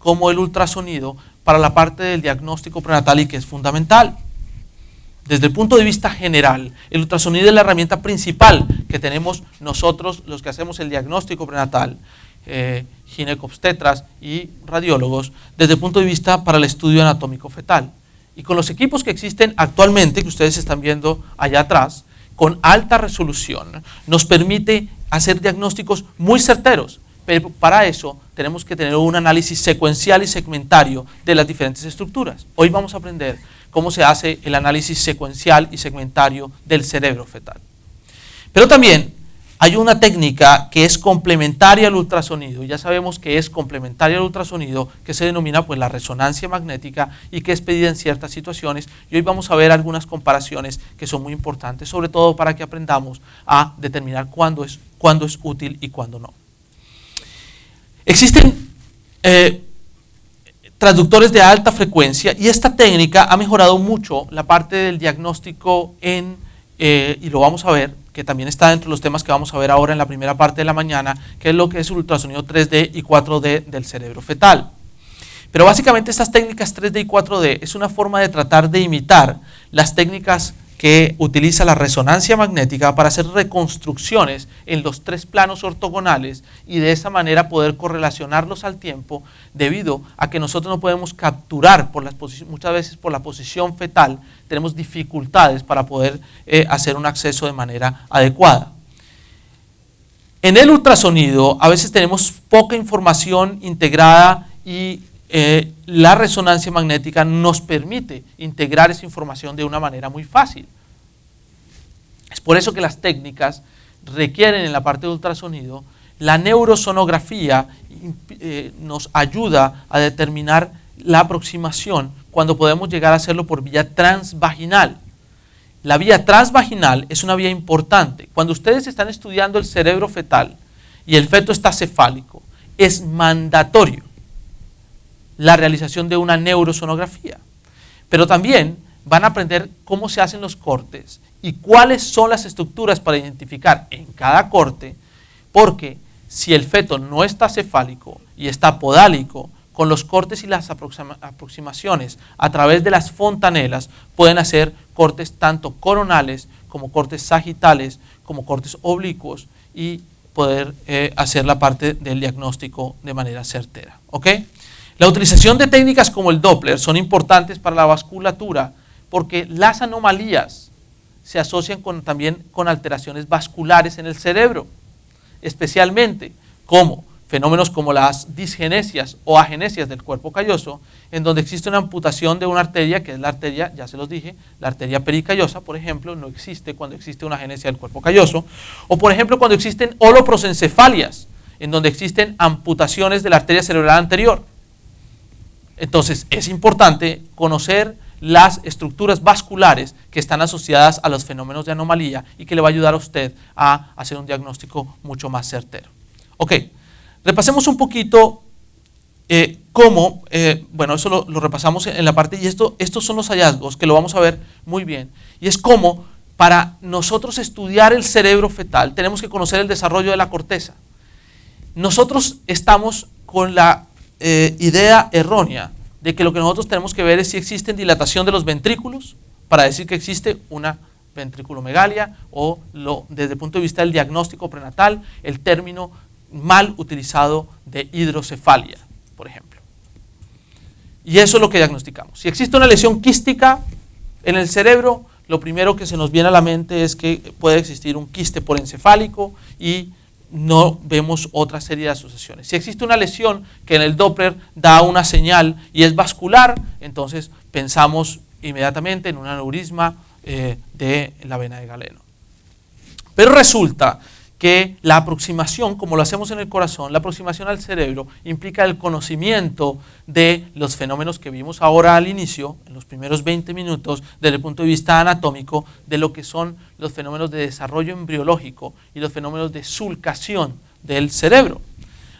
como el ultrasonido para la parte del diagnóstico prenatal y que es fundamental. Desde el punto de vista general, el ultrasonido es la herramienta principal que tenemos nosotros, los que hacemos el diagnóstico prenatal, ginecobstetras y radiólogos, desde el punto de vista para el estudio anatómico fetal. Y con los equipos que existen actualmente, que ustedes están viendo allá atrás, con alta resolución, nos permite hacer diagnósticos muy certeros, pero para eso tenemos que tener un análisis secuencial y segmentario de las diferentes estructuras. Hoy vamos a aprender cómo se hace el análisis secuencial y segmentario del cerebro fetal. Pero también hay una técnica que es complementaria al ultrasonido, y ya sabemos que es complementaria al ultrasonido, que se denomina pues la resonancia magnética y que es pedida en ciertas situaciones, y hoy vamos a ver algunas comparaciones que son muy importantes, sobre todo para que aprendamos a determinar cuándo es útil y cuándo no. Existen transductores de alta frecuencia y esta técnica ha mejorado mucho la parte del diagnóstico y lo vamos a ver, que también está dentro de los temas que vamos a ver ahora en la primera parte de la mañana, que es lo que es el ultrasonido 3D y 4D del cerebro fetal. Pero básicamente estas técnicas 3D y 4D es una forma de tratar de imitar las técnicas que utiliza la resonancia magnética para hacer reconstrucciones en los tres planos ortogonales y de esa manera poder correlacionarlos al tiempo, debido a que nosotros no podemos capturar muchas veces por la posición fetal, tenemos dificultades para poder hacer un acceso de manera adecuada. En el ultrasonido a veces tenemos poca información integrada y la resonancia magnética nos permite integrar esa información de una manera muy fácil. Es por eso que las técnicas requieren en la parte de ultrasonido, la neurosonografía nos ayuda a determinar la aproximación cuando podemos llegar a hacerlo por vía transvaginal. La vía transvaginal es una vía importante. Cuando ustedes están estudiando el cerebro fetal y el feto está cefálico, es mandatorio la realización de una neurosonografía. Pero también van a aprender cómo se hacen los cortes y cuáles son las estructuras para identificar en cada corte, porque si el feto no está cefálico y está podálico, con los cortes y las aproximaciones a través de las fontanelas pueden hacer cortes tanto coronales como cortes sagitales, como cortes oblicuos y poder hacer la parte del diagnóstico de manera certera. ¿Ok? La utilización de técnicas como el Doppler son importantes para la vasculatura porque las anomalías se asocian también con alteraciones vasculares en el cerebro, especialmente como fenómenos como las disgenesias o agenesias del cuerpo calloso, en donde existe una amputación de una arteria, que es la arteria, ya se los dije, la arteria pericallosa, por ejemplo, no existe cuando existe una agenesia del cuerpo calloso, o por ejemplo cuando existen holoprosencefalias, en donde existen amputaciones de la arteria cerebral anterior. Entonces es importante conocer las estructuras vasculares que están asociadas a los fenómenos de anomalía y que le va a ayudar a usted a hacer un diagnóstico mucho más certero. Ok, repasemos un poquito cómo, bueno, eso lo repasamos en la parte, y estos son los hallazgos que lo vamos a ver muy bien, y es cómo para nosotros estudiar el cerebro fetal tenemos que conocer el desarrollo de la corteza. Nosotros estamos con la idea errónea de que lo que nosotros tenemos que ver es si existe dilatación de los ventrículos para decir que existe una ventriculomegalia o desde el punto de vista del diagnóstico prenatal, el término mal utilizado de hidrocefalia, por ejemplo. Y eso es lo que diagnosticamos. Si existe una lesión quística en el cerebro, lo primero que se nos viene a la mente es que puede existir un quiste porencefálico y no vemos otra serie de asociaciones. Si existe una lesión que en el Doppler da una señal y es vascular, entonces pensamos inmediatamente en un aneurisma de la vena de Galeno. Pero resulta que la aproximación, como lo hacemos en el corazón, la aproximación al cerebro implica el conocimiento de los fenómenos que vimos ahora al inicio, en los primeros 20 minutos, desde el punto de vista anatómico, de lo que son los fenómenos de desarrollo embriológico y los fenómenos de sulcación del cerebro.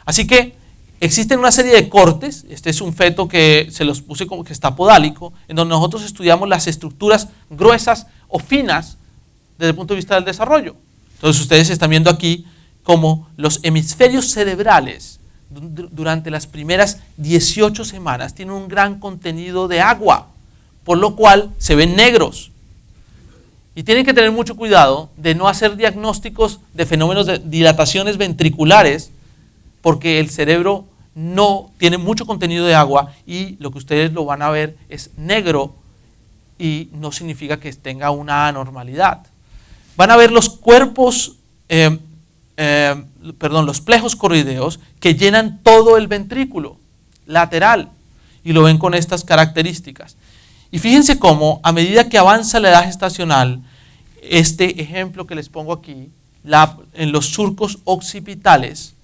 Así que existen una serie de cortes. Este es un feto que se los puse como que está podálico, en donde nosotros estudiamos las estructuras gruesas o finas desde el punto de vista del desarrollo. Entonces ustedes están viendo aquí como los hemisferios cerebrales durante las primeras 18 semanas tienen un gran contenido de agua, por lo cual se ven negros. Y tienen que tener mucho cuidado de no hacer diagnósticos de fenómenos de dilataciones ventriculares, porque el cerebro no tiene mucho contenido de agua y lo que ustedes lo van a ver es negro y no significa que tenga una anormalidad. Van a ver los cuerpos, los plejos corrideos que llenan todo el ventrículo lateral y lo ven con estas características. Y fíjense cómo a medida que avanza la edad gestacional, este ejemplo que les pongo aquí, en los surcos occipitales,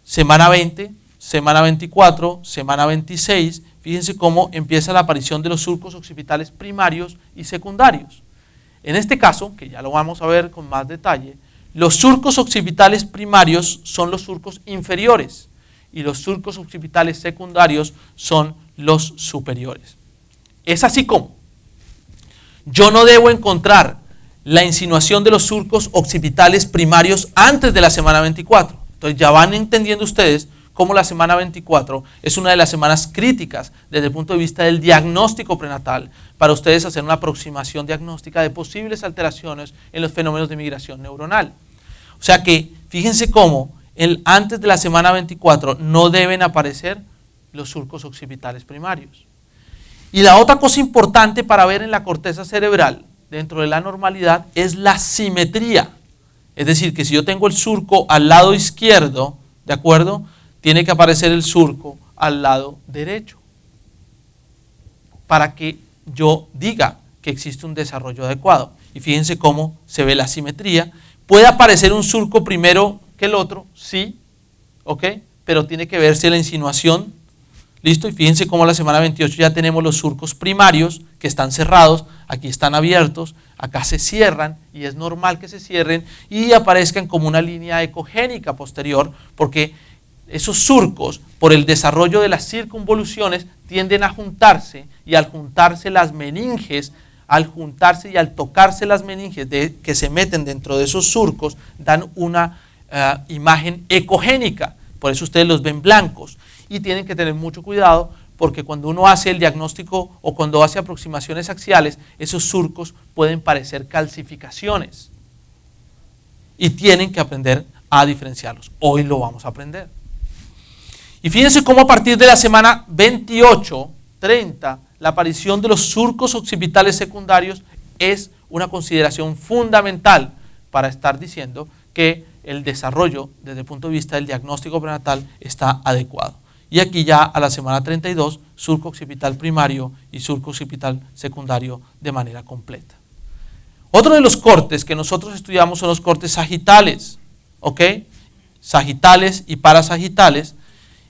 semana 20, semana 24, semana 26, fíjense cómo empieza la aparición de los surcos occipitales primarios y secundarios. En este caso, que ya lo vamos a ver con más detalle, los surcos occipitales primarios son los surcos inferiores y los surcos occipitales secundarios son los superiores. Es así como yo no debo encontrar la insinuación de los surcos occipitales primarios antes de la semana 24. Entonces ya van entendiendo ustedes cómo la semana 24 es una de las semanas críticas desde el punto de vista del diagnóstico prenatal para ustedes hacer una aproximación diagnóstica de posibles alteraciones en los fenómenos de migración neuronal. O sea que fíjense cómo antes de la semana 24 no deben aparecer los surcos occipitales primarios. Y la otra cosa importante para ver en la corteza cerebral dentro de la normalidad es la simetría. Es decir, que si yo tengo el surco al lado izquierdo, ¿de acuerdo?, tiene que aparecer el surco al lado derecho para que yo diga que existe un desarrollo adecuado. Y fíjense cómo se ve la simetría. ¿Puede aparecer un surco primero que el otro? Sí, ¿ok? Pero tiene que verse la insinuación. ¿Listo? Y fíjense cómo a la semana 28 ya tenemos los surcos primarios que están cerrados, aquí están abiertos, acá se cierran y es normal que se cierren y aparezcan como una línea ecogénica posterior porque esos surcos, por el desarrollo de las circunvoluciones, tienden a juntarse y al juntarse las meninges, al juntarse y al tocarse las meninges que se meten dentro de esos surcos, dan una imagen ecogénica. Por eso ustedes los ven blancos y tienen que tener mucho cuidado porque cuando uno hace el diagnóstico o cuando hace aproximaciones axiales, esos surcos pueden parecer calcificaciones y tienen que aprender a diferenciarlos. Hoy lo vamos a aprender. Y fíjense cómo a partir de la semana 28, 30, la aparición de los surcos occipitales secundarios es una consideración fundamental para estar diciendo que el desarrollo desde el punto de vista del diagnóstico prenatal está adecuado. Y aquí ya a la semana 32, surco occipital primario y surco occipital secundario de manera completa. Otro de los cortes que nosotros estudiamos son los cortes sagitales, ¿ok? Sagitales y parasagitales.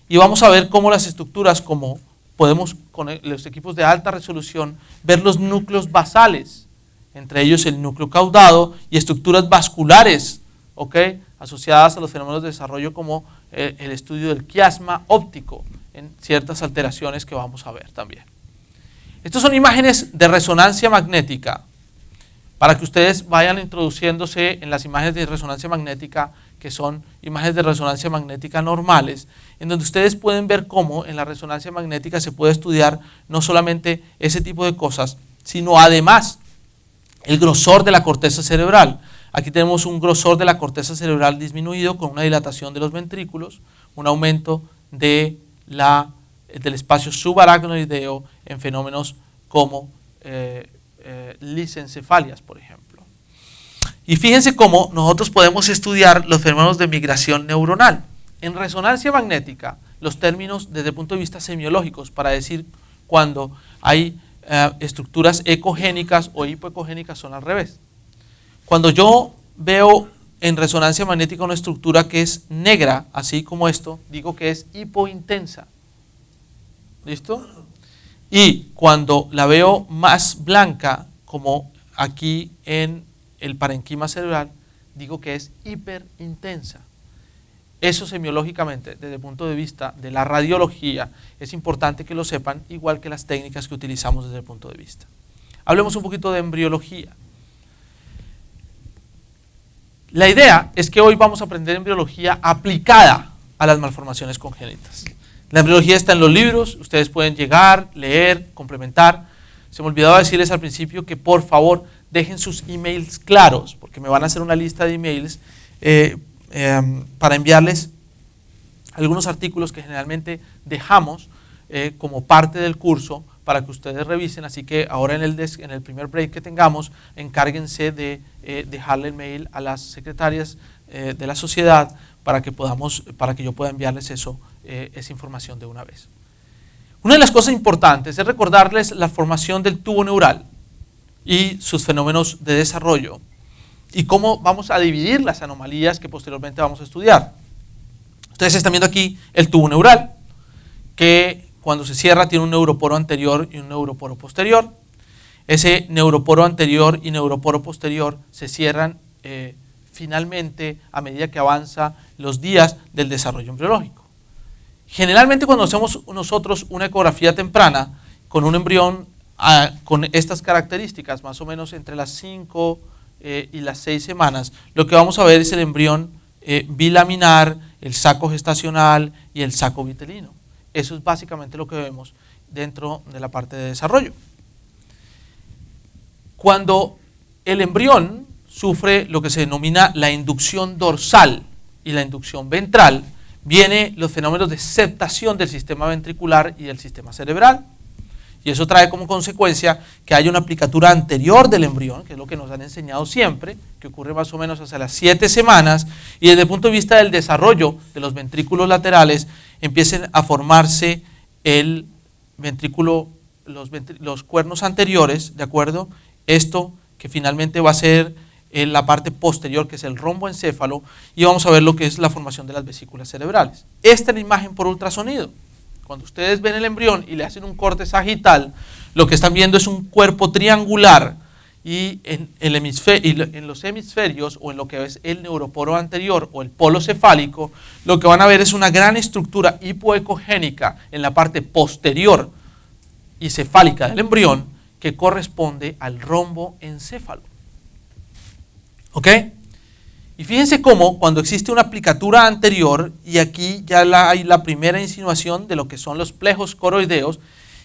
Y vamos a ver cómo las estructuras, como podemos con los equipos de alta resolución, ver los núcleos basales, entre ellos el núcleo caudado y estructuras vasculares, ¿ok?, asociadas a los fenómenos de desarrollo como el estudio del quiasma óptico en ciertas alteraciones que vamos a ver también. Estas son imágenes de resonancia magnética para que ustedes vayan introduciéndose en las imágenes de resonancia magnética, que son imágenes de resonancia magnética normales, en donde ustedes pueden ver cómo en la resonancia magnética se puede estudiar no solamente ese tipo de cosas, sino además el grosor de la corteza cerebral. Aquí tenemos un grosor de la corteza cerebral disminuido con una dilatación de los ventrículos, un aumento del espacio subaracnoideo en fenómenos como lisencefalias, por ejemplo. Y fíjense cómo nosotros podemos estudiar los fenómenos de migración neuronal. En resonancia magnética, los términos desde el punto de vista semiológicos, para decir cuando hay estructuras ecogénicas o hipoecogénicas, son al revés. Cuando yo veo en resonancia magnética una estructura que es negra, así como esto, digo que es hipointensa. ¿Listo? Y cuando la veo más blanca, como aquí en el parenquima cerebral, digo que es hiperintensa. Eso semiológicamente, desde el punto de vista de la radiología, es importante que lo sepan, igual que las técnicas que utilizamos desde el punto de vista. Hablemos un poquito de embriología. La idea es que hoy vamos a aprender embriología aplicada a las malformaciones congénitas. La embriología está en los libros, ustedes pueden llegar, leer, complementar. Se me olvidaba decirles al principio que por favor dejen sus emails claros, porque me van a hacer una lista de emails para enviarles algunos artículos que generalmente dejamos como parte del curso para que ustedes revisen. Así que ahora en el primer break que tengamos, encárguense de dejarle el mail a las secretarias de la sociedad para que yo pueda enviarles esa información de una vez. Una de las cosas importantes es recordarles la formación del tubo neural y sus fenómenos de desarrollo y cómo vamos a dividir las anomalías que posteriormente vamos a estudiar. Ustedes están viendo aquí el tubo neural, que cuando se cierra tiene un neuroporo anterior y un neuroporo posterior. Ese neuroporo anterior y neuroporo posterior se cierran finalmente a medida que avanza los días del desarrollo embriológico. Generalmente cuando hacemos nosotros una ecografía temprana con un embrión con estas características, más o menos entre las 5 y las 6 semanas, lo que vamos a ver es el embrión bilaminar, el saco gestacional y el saco vitelino. Eso es básicamente lo que vemos dentro de la parte de desarrollo. Cuando el embrión sufre lo que se denomina la inducción dorsal y la inducción ventral, vienen los fenómenos de septación del sistema ventricular y del sistema cerebral. Y eso trae como consecuencia que haya una aplicatura anterior del embrión, que es lo que nos han enseñado siempre, que ocurre más o menos hasta las 7 semanas, y desde el punto de vista del desarrollo de los ventrículos laterales, empiecen a formarse el ventrículo, los cuernos anteriores, ¿de acuerdo? Esto que finalmente va a ser la parte posterior, que es el romboencéfalo, y vamos a ver lo que es la formación de las vesículas cerebrales. Esta es la imagen por ultrasonido. Cuando ustedes ven el embrión y le hacen un corte sagital, lo que están viendo es un cuerpo triangular, y en los hemisferios, o en lo que es el neuroporo anterior o el polo cefálico, lo que van a ver es una gran estructura hipoecogénica en la parte posterior y cefálica del embrión, que corresponde al romboencéfalo. ¿Ok? Y fíjense cómo cuando existe una aplicatura anterior, y aquí ya hay la primera insinuación de lo que son los plejos coroideos,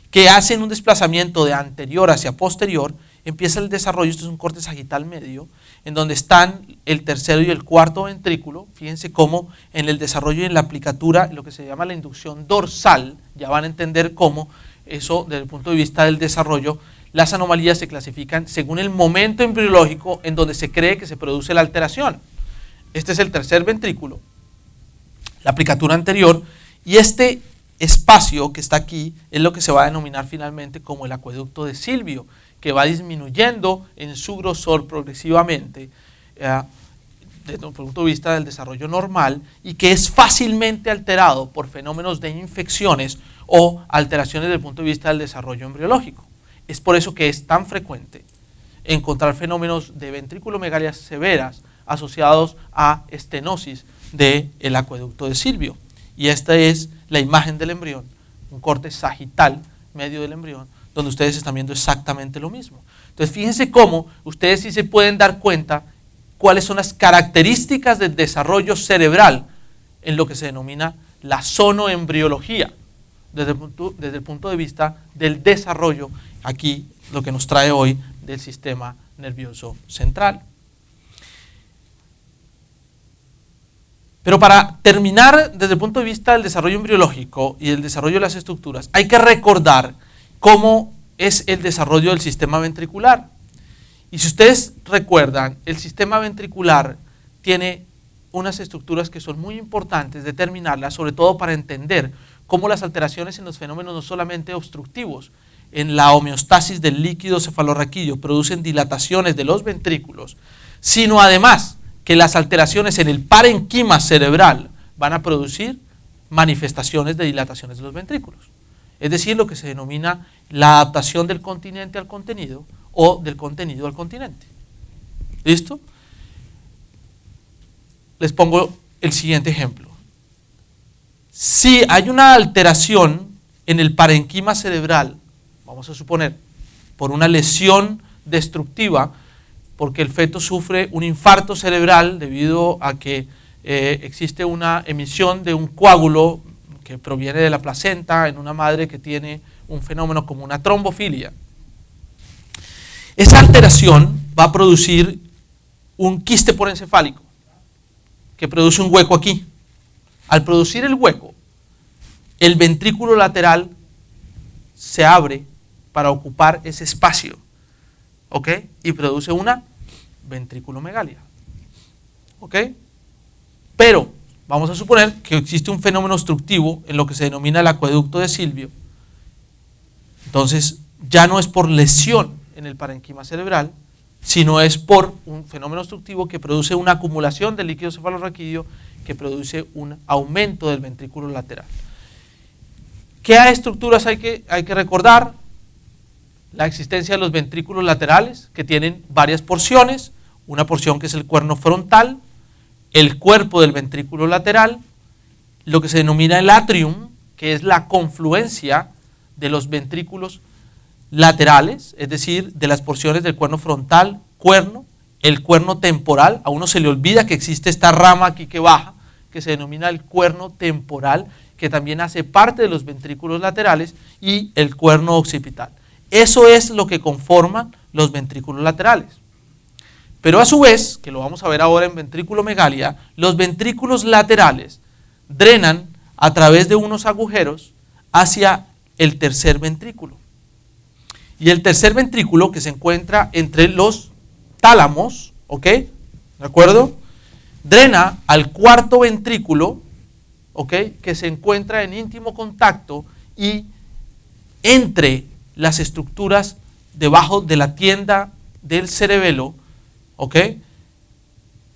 que hacen un desplazamiento de anterior hacia posterior, empieza el desarrollo. Esto es un corte sagital medio, en donde están el tercero y el cuarto ventrículo. Fíjense cómo en el desarrollo y en la aplicatura, lo que se llama la inducción dorsal, ya van a entender cómo eso desde el punto de vista del desarrollo, las anomalías se clasifican según el momento embriológico en donde se cree que se produce la alteración. Este es el tercer ventrículo, la aplicatura anterior, y este espacio que está aquí es lo que se va a denominar finalmente como el acueducto de Silvio, que va disminuyendo en su grosor progresivamente desde un punto de vista del desarrollo normal, y que es fácilmente alterado por fenómenos de infecciones o alteraciones desde el punto de vista del desarrollo embriológico. Es por eso que es tan frecuente encontrar fenómenos de ventriculomegalias severas asociados a estenosis del acueducto de Silvio. Y esta es la imagen del embrión, un corte sagital medio del embrión, donde ustedes están viendo exactamente lo mismo. Entonces fíjense cómo ustedes sí se pueden dar cuenta cuáles son las características del desarrollo cerebral en lo que se denomina la zonoembriología, desde el punto de vista del desarrollo, aquí lo que nos trae hoy del sistema nervioso central. Pero para terminar, desde el punto de vista del desarrollo embriológico y del desarrollo de las estructuras, hay que recordar cómo es el desarrollo del sistema ventricular. Y si ustedes recuerdan, el sistema ventricular tiene unas estructuras que son muy importantes determinarlas, sobre todo para entender cómo las alteraciones en los fenómenos no solamente obstructivos, en la homeostasis del líquido cefalorraquídeo producen dilataciones de los ventrículos, sino además que las alteraciones en el parenquima cerebral van a producir manifestaciones de dilataciones de los ventrículos. Es decir, lo que se denomina la adaptación del continente al contenido o del contenido al continente. ¿Listo? Les pongo el siguiente ejemplo. Si hay una alteración en el parenquima cerebral, vamos a suponer, por una lesión destructiva, porque el feto sufre un infarto cerebral debido a que existe una emisión de un coágulo que proviene de la placenta en una madre que tiene un fenómeno como una trombofilia. Esa alteración va a producir un quiste porencefálico que produce un hueco aquí. Al producir el hueco, el ventrículo lateral se abre para ocupar ese espacio, ¿ok? Y produce una ventriculomegalia, ¿ok? Pero vamos a suponer que existe un fenómeno obstructivo en lo que se denomina el acueducto de Silvio. Entonces ya no es por lesión en el parenquima cerebral, sino es por un fenómeno obstructivo que produce una acumulación del líquido cefalorraquídeo que produce un aumento del ventrículo lateral. ¿Qué estructuras hay que recordar? La existencia de los ventrículos laterales, que tienen varias porciones, una porción que es el cuerno frontal, el cuerpo del ventrículo lateral, lo que se denomina el atrium, que es la confluencia de los ventrículos laterales, es decir, de las porciones del cuerno frontal, cuerno, el cuerno temporal. A uno se le olvida que existe esta rama aquí que baja, que se denomina el cuerno temporal, que también hace parte de los ventrículos laterales, y el cuerno occipital. Eso es lo que conforman los ventrículos laterales. Pero a su vez, que lo vamos a ver ahora en ventriculomegalia, los ventrículos laterales drenan a través de unos agujeros hacia el tercer ventrículo. Y el tercer ventrículo, que se encuentra entre los tálamos, ¿ok? ¿De acuerdo? Drena al cuarto ventrículo, ¿ok? Que se encuentra en íntimo contacto y entre las estructuras debajo de la tienda del cerebelo, ¿ok?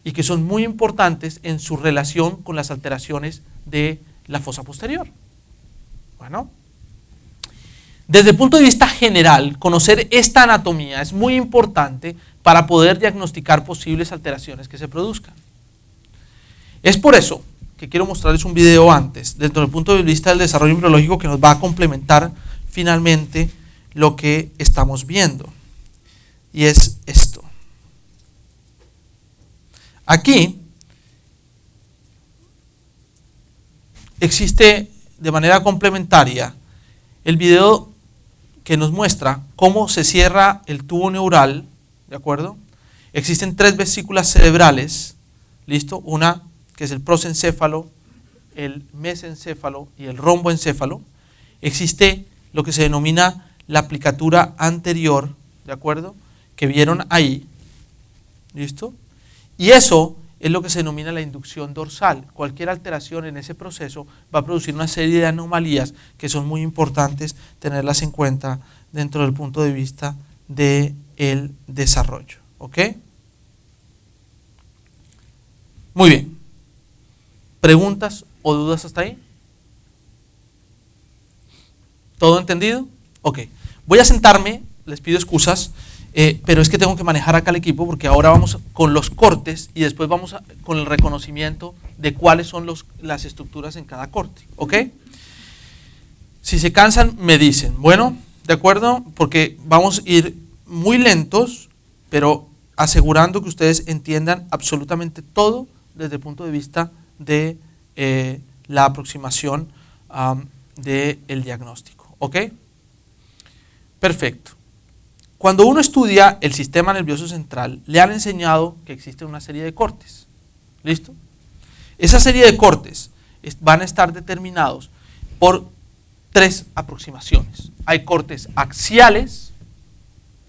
Y que son muy importantes en su relación con las alteraciones de la fosa posterior. Bueno, desde el punto de vista general, conocer esta anatomía es muy importante para poder diagnosticar posibles alteraciones que se produzcan. Es por eso que quiero mostrarles un video antes, desde el punto de vista del desarrollo embriológico, que nos va a complementar finalmente lo que estamos viendo. Y es esto. Aquí existe de manera complementaria el video que nos muestra cómo se cierra el tubo neural, ¿de acuerdo? Existen 3 vesículas cerebrales, ¿listo? Una que es el prosencéfalo, el mesencéfalo y el romboencéfalo. Existe lo que se denomina la aplicatura anterior, ¿de acuerdo? Que vieron ahí, ¿listo? Y eso es lo que se denomina la inducción dorsal. Cualquier alteración en ese proceso va a producir una serie de anomalías que son muy importantes tenerlas en cuenta dentro del punto de vista del desarrollo. ¿Ok? Muy bien. ¿Preguntas o dudas hasta ahí? ¿Todo entendido? Ok. Voy a sentarme, les pido excusas. Pero es que tengo que manejar acá el equipo, porque ahora vamos con los cortes y después vamos con el reconocimiento de cuáles son las estructuras en cada corte, ¿ok? Si se cansan, me dicen, bueno, ¿de acuerdo? Porque vamos a ir muy lentos, pero asegurando que ustedes entiendan absolutamente todo desde el punto de vista de la aproximación del diagnóstico, ¿ok? Perfecto. Cuando uno estudia el sistema nervioso central, le han enseñado que existe una serie de cortes. ¿Listo? Esa serie de cortes van a estar determinados por 3 aproximaciones. Hay cortes axiales,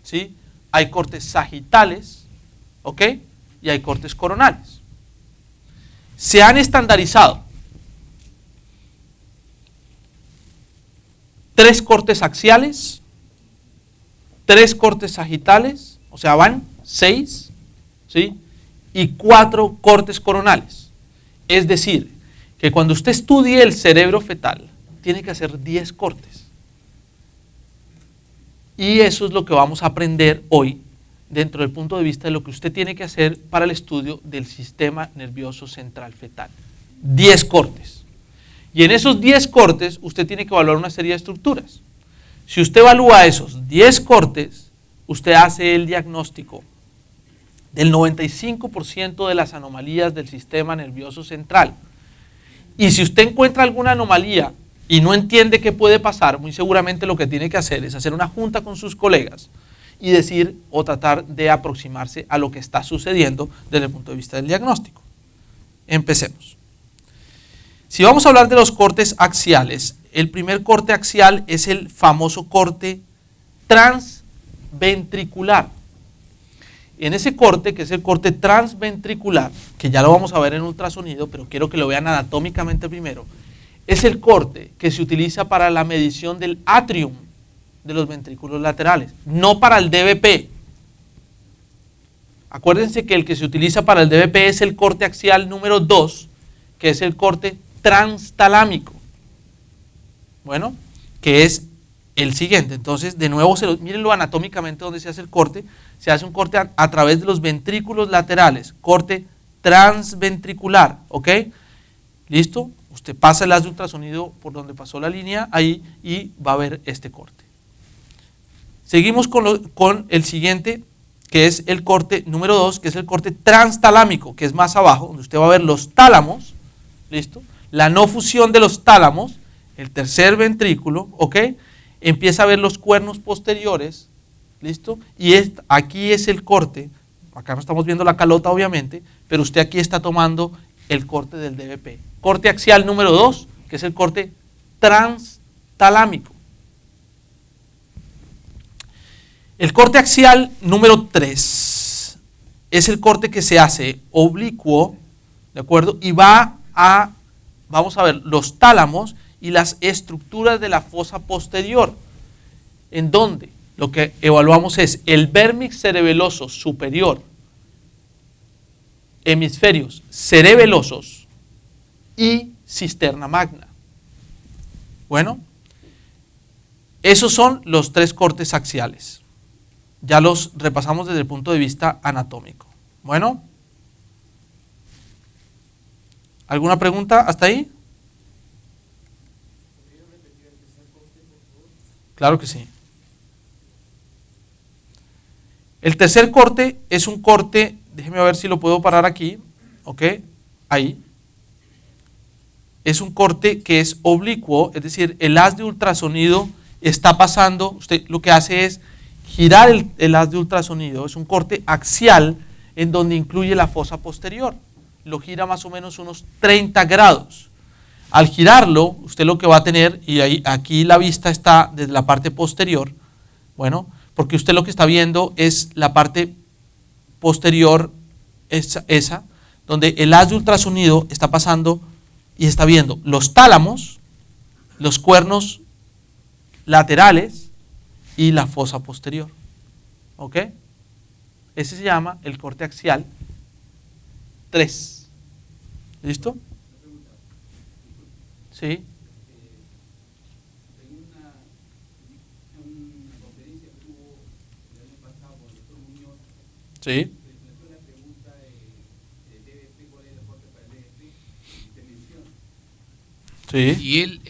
¿sí? Hay cortes sagitales, ¿ok? Y hay cortes coronales. Se han estandarizado 3 cortes axiales, 3 cortes sagitales, o sea, van 6, ¿sí? Y 4 cortes coronales. Es decir, que cuando usted estudie el cerebro fetal, tiene que hacer 10 cortes. Y eso es lo que vamos a aprender hoy, dentro del punto de vista de lo que usted tiene que hacer para el estudio del sistema nervioso central fetal. 10 cortes. Y en esos 10 cortes, usted tiene que evaluar una serie de estructuras. Si usted evalúa esos 10 cortes, usted hace el diagnóstico del 95% de las anomalías del sistema nervioso central. Y si usted encuentra alguna anomalía y no entiende qué puede pasar, muy seguramente lo que tiene que hacer es hacer una junta con sus colegas y decir o tratar de aproximarse a lo que está sucediendo desde el punto de vista del diagnóstico. Empecemos. Si vamos a hablar de los cortes axiales, el primer corte axial es el famoso corte transventricular. En ese corte, que es el corte transventricular, que ya lo vamos a ver en ultrasonido, pero quiero que lo vean anatómicamente primero, es el corte que se utiliza para la medición del atrium de los ventrículos laterales, no para el DVP. Acuérdense que el que se utiliza para el DVP es el corte axial número 2, que es el corte transtalámico. Bueno, que es el siguiente. Entonces, de nuevo, mírenlo anatómicamente donde se hace el corte. Se hace un corte a través de los ventrículos laterales, corte transventricular, ¿ok? ¿Listo? Usted pasa el haz de ultrasonido por donde pasó la línea ahí y va a ver este corte. Seguimos con el siguiente, que es el corte número 2, que es el corte transtalámico, que es más abajo, donde usted va a ver los tálamos, ¿listo? La no fusión de los tálamos, el tercer ventrículo, ¿ok? Empieza a ver los cuernos posteriores, ¿listo? Y aquí es el corte, acá no estamos viendo la calota obviamente, pero usted aquí está tomando el corte del DVP. Corte axial número 2, que es el corte transtalámico. El corte axial número 3 es el corte que se hace oblicuo, ¿de acuerdo? Y vamos a ver los tálamos y las estructuras de la fosa posterior, en donde lo que evaluamos es el vérmix cerebeloso superior, hemisferios cerebelosos y cisterna magna. Bueno, esos son los 3 cortes axiales. Ya los repasamos desde el punto de vista anatómico. Bueno, ¿alguna pregunta hasta ahí? Claro que sí. El tercer corte es un corte, déjeme ver si lo puedo parar aquí, ¿ok? Ahí. Es un corte que es oblicuo, es decir, el haz de ultrasonido está pasando, usted lo que hace es girar el haz de ultrasonido, es un corte axial en donde incluye la fosa posterior. Lo gira más o menos unos 30 grados. Al girarlo, usted lo que va a tener, y aquí la vista está desde la parte posterior, bueno, porque usted lo que está viendo es la parte posterior, esa, donde el haz de ultrasonido está pasando y está viendo los tálamos, los cuernos laterales y la fosa posterior. ¿Ok? Ese se llama el corte axial 3. ¿Listo? Sí. En una conferencia que tuvo el año pasado con el doctor Muñoz, Sí. le planteó la pregunta de DVP, ¿cuál es el corte para el DVP? Y te menciona. Sí. Y él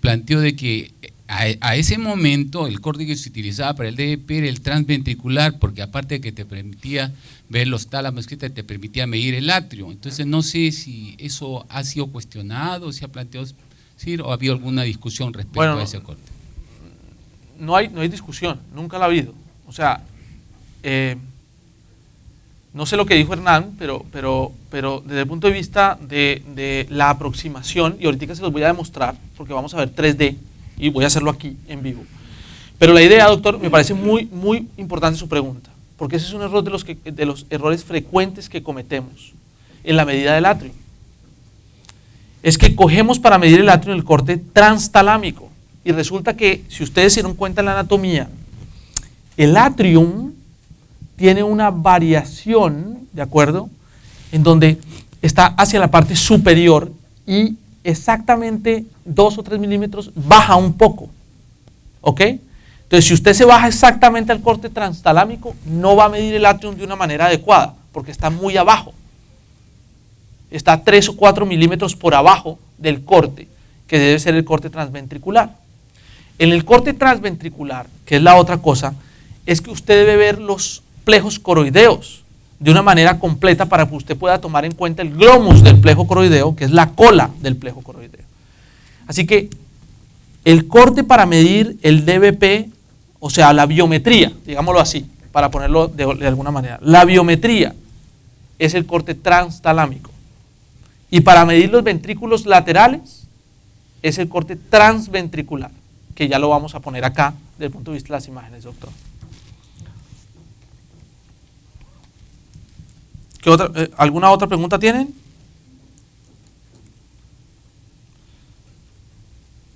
planteó de que a ese momento el corte que se utilizaba para el DVP era el transventricular, porque aparte de que te permitía ver los tálamos, que te permitía medir el atrio. Entonces no sé si eso ha sido cuestionado, si ha planteado, ¿sí? O ha habido alguna discusión respecto a ese corte. No hay discusión, nunca la ha habido. O sea, no sé lo que dijo Hernán, pero desde el punto de vista de la aproximación, y ahorita se los voy a demostrar, porque vamos a ver 3D, y voy a hacerlo aquí en vivo. Pero la idea, doctor, me parece muy, muy importante su pregunta, porque ese es un error de los errores frecuentes que cometemos en la medida del atrio. Es que cogemos para medir el atrio en el corte transtalámico, y resulta que, si ustedes se dieron cuenta en la anatomía, el atrium tiene una variación, ¿de acuerdo?, en donde está hacia la parte superior y exactamente 2 o 3 milímetros baja un poco, ¿ok? Entonces, si usted se baja exactamente al corte transtalámico, no va a medir el atrium de una manera adecuada, porque está muy abajo. Está 3 o 4 milímetros por abajo del corte, que debe ser el corte transventricular. En el corte transventricular, que es la otra cosa, es que usted debe ver los plejos coroideos, de una manera completa para que usted pueda tomar en cuenta el glomus del plejo coroideo, que es la cola del plejo coroideo. Así que el corte para medir el DBP, o sea, la biometría, digámoslo así, para ponerlo de alguna manera, la biometría es el corte transtalámico. Y para medir los ventrículos laterales es el corte transventricular, que ya lo vamos a poner acá desde el punto de vista de las imágenes, doctor. ¿Alguna otra pregunta tienen?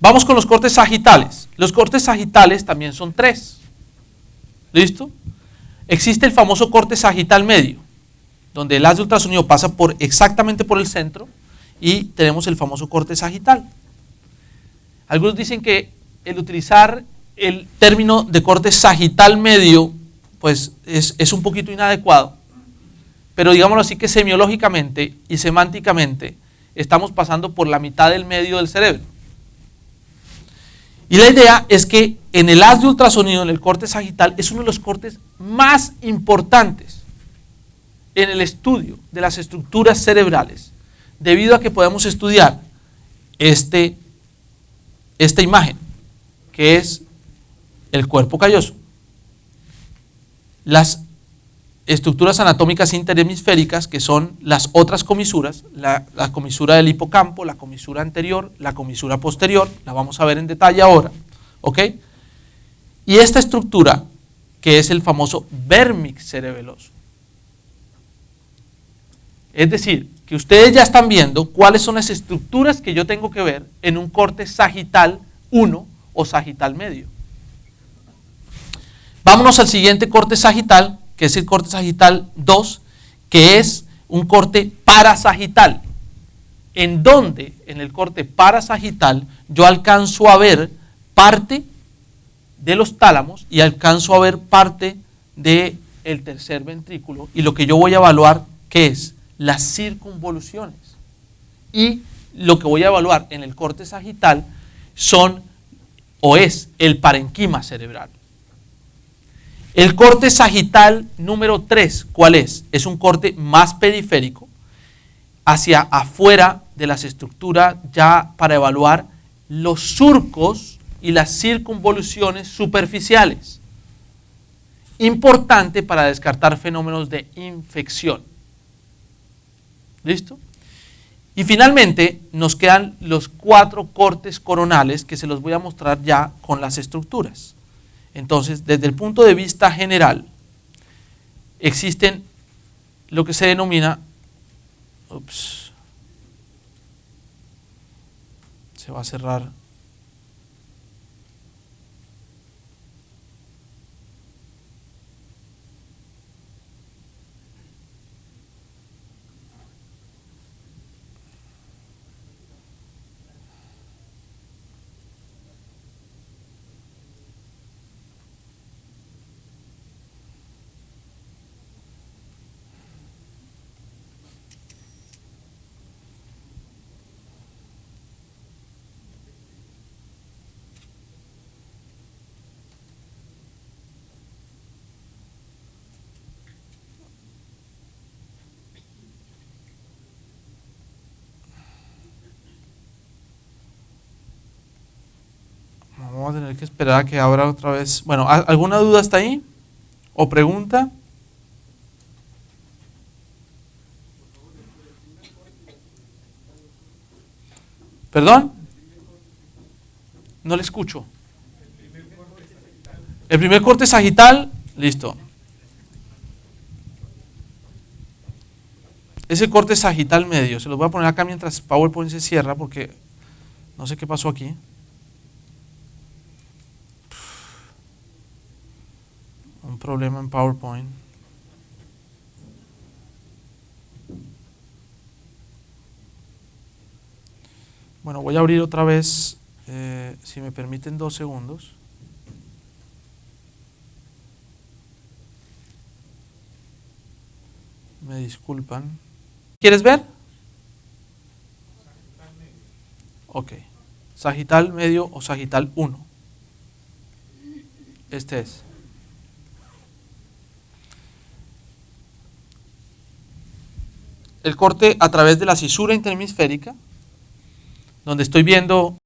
Vamos con los cortes sagitales. Los cortes sagitales también son 3. ¿Listo? Existe el famoso corte sagital medio, donde el haz de ultrasonido pasa exactamente por el centro y tenemos el famoso corte sagital. Algunos dicen que el utilizar el término de corte sagital medio pues es un poquito inadecuado, pero digámoslo así que semiológicamente y semánticamente estamos pasando por la mitad del medio del cerebro. Y la idea es que en el haz de ultrasonido, en el corte sagital, es uno de los cortes más importantes en el estudio de las estructuras cerebrales, debido a que podemos estudiar esta imagen, que es el cuerpo calloso, las estructuras anatómicas interhemisféricas, que son las otras comisuras, la comisura del hipocampo, la comisura anterior, la comisura posterior, la vamos a ver en detalle ahora, ¿ok? Y esta estructura, que es el famoso vérmix cerebeloso. Es decir, que ustedes ya están viendo cuáles son las estructuras que yo tengo que ver en un corte sagital 1 o sagital medio. Vámonos al siguiente corte sagital, que es el corte sagital 2, que es un corte parasagital, en donde en el corte parasagital yo alcanzo a ver parte de los tálamos y alcanzo a ver parte del tercer ventrículo, y lo que yo voy a evaluar, ¿qué es? Las circunvoluciones. Y lo que voy a evaluar en el corte sagital es el parenquima cerebral. El corte sagital número 3, ¿cuál es? Es un corte más periférico, hacia afuera de las estructuras, ya para evaluar los surcos y las circunvoluciones superficiales. Importante para descartar fenómenos de infección. ¿Listo? Y finalmente nos quedan los 4 cortes coronales, que se los voy a mostrar ya con las estructuras. Entonces, desde el punto de vista general, existen lo que se denomina, se va a cerrar. Vamos a tener que esperar a que abra otra vez. Bueno, ¿alguna duda hasta ahí? ¿O pregunta? ¿Perdón? No le escucho. El primer corte sagital, listo. Ese corte sagital medio, se los voy a poner acá mientras PowerPoint se cierra, porque no sé qué pasó aquí. Un problema en PowerPoint. Bueno, voy a abrir otra vez, si me permiten 2 segundos. Me disculpan. ¿Quieres ver? Ok. Sagital medio o sagital 1. Este es. el corte a través de la cisura interhemisférica, donde estoy viendo